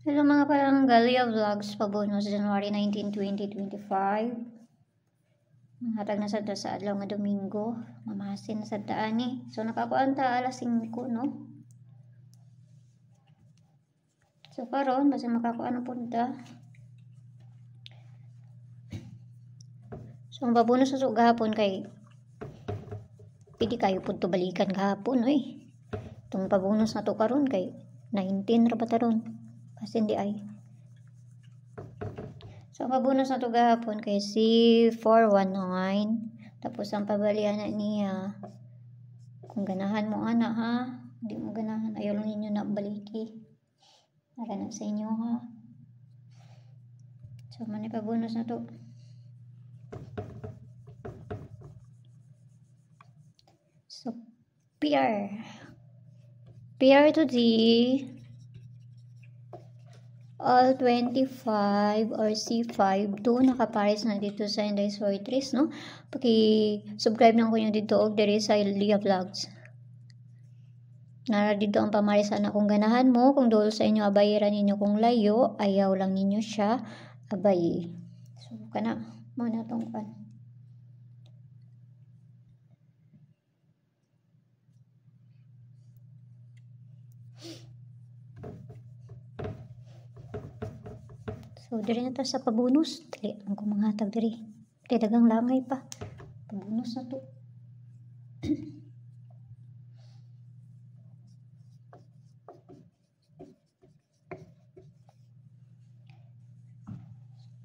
Hello mga Palanggalya Vlogs, pabonus January 19, 2025. Hatag na sad sa adlaw nga Domingo, mamasin na sad ani. So nakakuan ta alas 5 no. So karon basta makakuan punta. So ang pabonus sa gahapon kay pidi kayo punto balikan gahapon oy. Tung pabonus na to karon kay 19 ra bataron. Pasin di ay. So, ang pabonus na ito gahapon kay C419. Tapos, ang pabalian na niya, kung ganahan mo ana ha, hindi mo ganahan, ayaw lang ninyo na baliki. Para na sa inyo ha. So, mani pabonus na ito. So, PR to D. All 25 or C5 doon nakapares na dito sa Inday Sortris no. Paki-subscribe lang ko yung dito og diri sa Lia Vlogs. Nara dito ang pamarisan na kung ganahan mo, kung dool sa inyo abayiran ninyo kung layo, ayaw lang ninyo siya abay. So kana mo na tong kan. So, diri na to sa pabonus. Dili, ang kumangatag diri. Dili, dagang langay pa. Pabonus na to.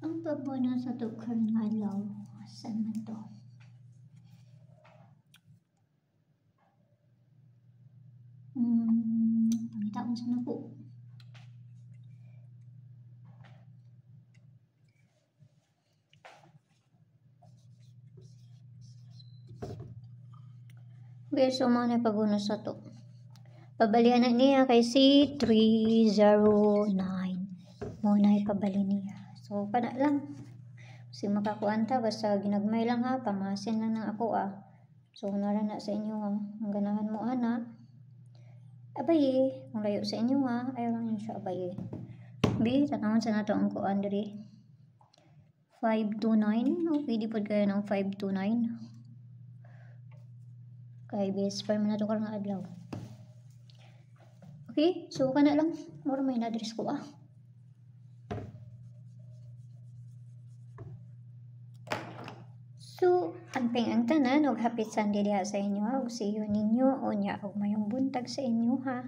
Ang pabonus na to karong adlaw. Saan man to? Pangitaon sa nako. Okay, so mga na pabonus na to. Pabalian na niya kay C309. Muna ipabali niya. So, pana lang. Kasi makakuan ta, basta ginagmay lang ha. Pamasin lang ng ako So, nara na sa inyo ha. Ang ganahan mo ana. Abay, kung layo sa inyo ha. Ayaw lang yun siya abay. B, tanawin sa nato ang kuan diri. 529. Okay, di po kayo ng 529. Kay best friend na to karong adlaw. Okay, so kana lang. Mura may na-address ko So, amping ang tanan og happy Sunday diha sa inyo. Og see you ninyo o nya og mayong buntag sa inyo ha.